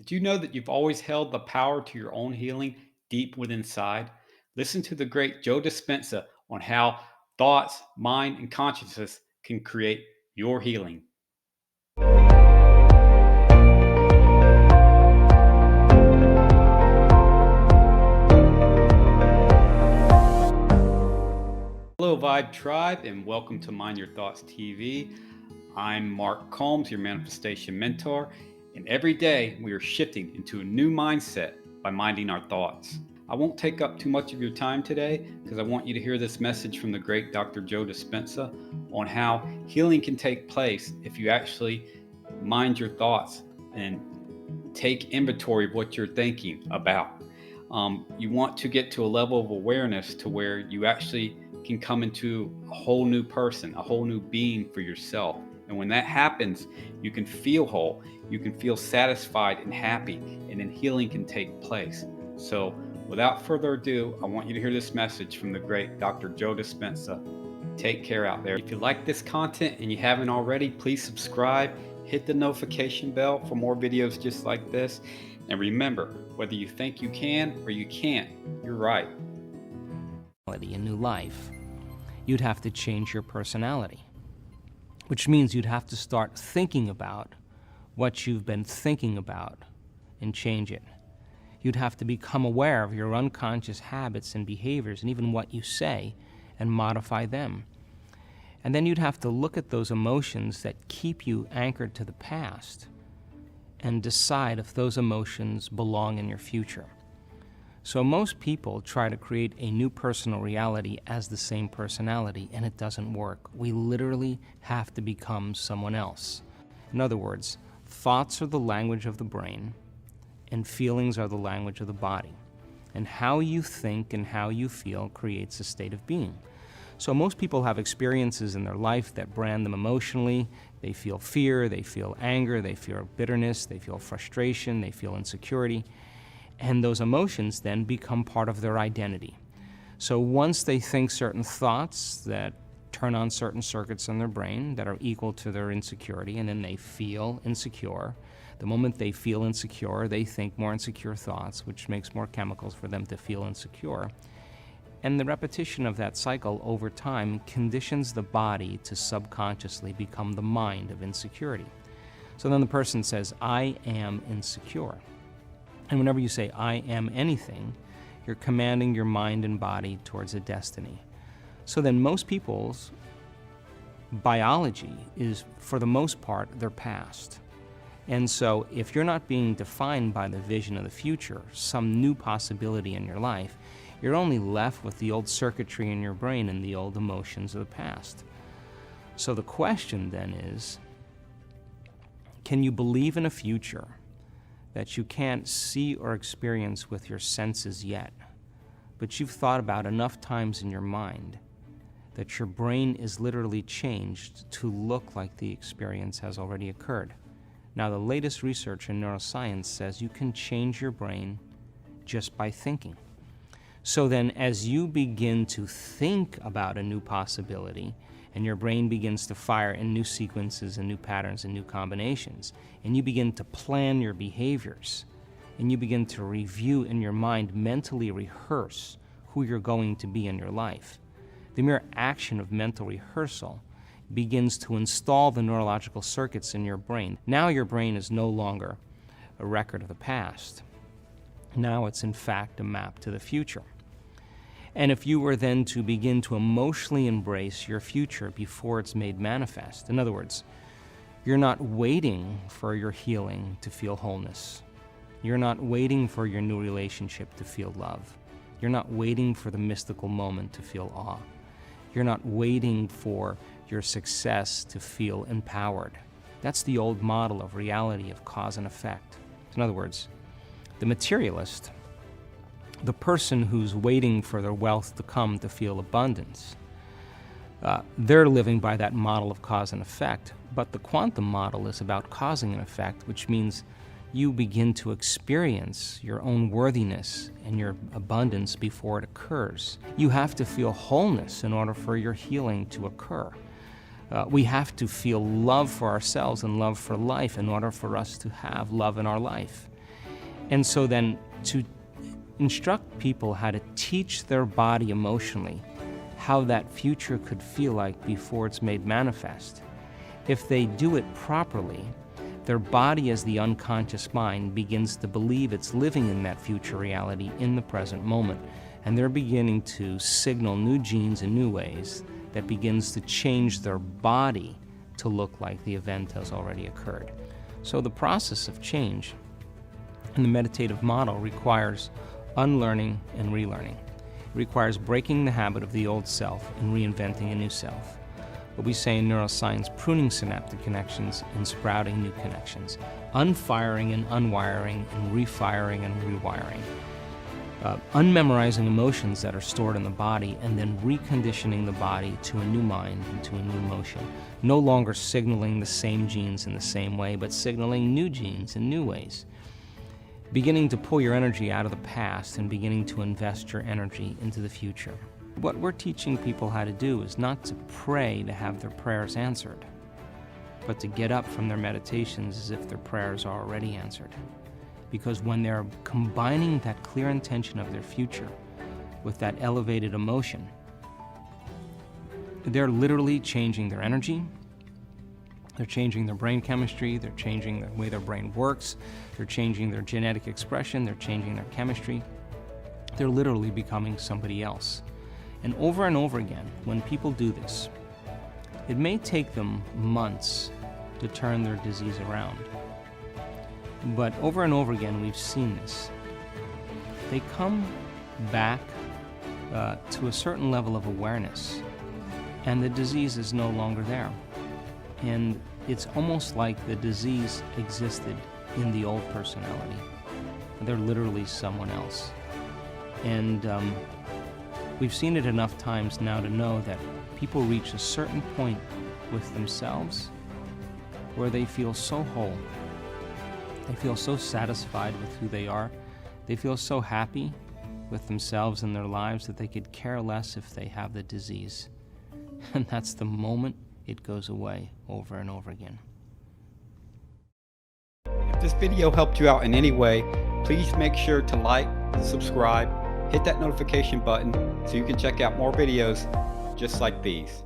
Did you know that you've always held the power to your own healing deep within inside? Listen to the great Joe Dispenza on how thoughts, mind, and consciousness can create your healing. Hello, Vibe Tribe, and welcome to Mind Your Thoughts TV. I'm Mark Combs, your manifestation mentor, and every day we are shifting into a new mindset by minding our thoughts. I won't take up too much of your time today because I want you to hear this message from the great Dr. Joe Dispenza on how healing can take place if you actually mind your thoughts and take inventory of what you're thinking about. You want to get to a level of awareness to where you actually can come into a whole new person, a whole new being for yourself. And when that happens, you can feel whole, you can feel satisfied and happy, and then healing can take place. So without further ado, I want you to hear this message from the great Dr. Joe Dispenza. Take care out there. If you like this content and you haven't already, please subscribe, hit the notification bell for more videos just like this. And remember, whether you think you can or you can't, you're right. A new life, you'd have to change your personality, which means you'd have to start thinking about what you've been thinking about and change it. You'd have to become aware of your unconscious habits and behaviors and even what you say and modify them. And then you'd have to look at those emotions that keep you anchored to the past and decide if those emotions belong in your future. So most people try to create a new personal reality as the same personality, and it doesn't work. We literally have to become someone else. In other words, thoughts are the language of the brain, and feelings are the language of the body. And how you think and how you feel creates a state of being. So most people have experiences in their life that brand them emotionally. They feel fear, they feel anger, they feel bitterness, they feel frustration, they feel insecurity. And those emotions then become part of their identity. So once they think certain thoughts that turn on certain circuits in their brain that are equal to their insecurity, and then they feel insecure. The moment they feel insecure, they think more insecure thoughts, which makes more chemicals for them to feel insecure. And the repetition of that cycle over time conditions the body to subconsciously become the mind of insecurity. So then the person says, I am insecure. And whenever you say, I am anything, you're commanding your mind and body towards a destiny. So then most people's biology is, for the most part, their past. And so if you're not being defined by the vision of the future, some new possibility in your life, you're only left with the old circuitry in your brain and the old emotions of the past. So the question then is, can you believe in a future that you can't see or experience with your senses yet, but you've thought about enough times in your mind that your brain is literally changed to look like the experience has already occurred? Now, the latest research in neuroscience says you can change your brain just by thinking. So then, as you begin to think about a new possibility, and your brain begins to fire in new sequences and new patterns and new combinations, and you begin to plan your behaviors, and you begin to review in your mind, mentally rehearse who you're going to be in your life. The mere action of mental rehearsal begins to install the neurological circuits in your brain. Now your brain is no longer a record of the past. Now it's in fact a map to the future. And if you were then to begin to emotionally embrace your future before it's made manifest, in other words, you're not waiting for your healing to feel wholeness. You're not waiting for your new relationship to feel love. You're not waiting for the mystical moment to feel awe. You're not waiting for your success to feel empowered. That's the old model of reality of cause and effect. In other words, the materialist, the person who's waiting for their wealth to come to feel abundance, they're living by that model of cause and effect. But the quantum model is about causing an effect, which means you begin to experience your own worthiness and your abundance before it occurs. You have to feel wholeness in order for your healing to occur. We have to feel love for ourselves and love for life in order for us to have love in our life. And so then to instruct people how to teach their body emotionally how that future could feel like before it's made manifest, if they do it properly, their body as the unconscious mind begins to believe it's living in that future reality in the present moment. And they're beginning to signal new genes in new ways that begins to change their body to look like the event has already occurred. So the process of change in the meditative model requires unlearning and relearning. It requires breaking the habit of the old self and reinventing a new self. What we say in neuroscience, pruning synaptic connections and sprouting new connections, unfiring and unwiring and refiring and rewiring, unmemorizing emotions that are stored in the body and then reconditioning the body to a new mind and to a new emotion. No longer signaling the same genes in the same way, but signaling new genes in new ways. Beginning to pull your energy out of the past and beginning to invest your energy into the future. What we're teaching people how to do is not to pray to have their prayers answered, but to get up from their meditations as if their prayers are already answered. Because when they're combining that clear intention of their future with that elevated emotion, they're literally changing their energy, they're changing their brain chemistry, they're changing the way their brain works, they're changing their genetic expression, they're changing their chemistry. They're literally becoming somebody else. And over again, when people do this, it may take them months to turn their disease around. But over and over again, we've seen this. They come back to a certain level of awareness, and the disease is no longer there. And it's almost like the disease existed in the old personality. They're literally someone else. And we've seen it enough times now to know that people reach a certain point with themselves where they feel so whole. They feel so satisfied with who they are. They feel so happy with themselves and their lives that they could care less if they have the disease. And that's the moment it goes away over and over again. If this video helped you out in any way, please make sure to like, subscribe, hit that notification button so you can check out more videos just like these.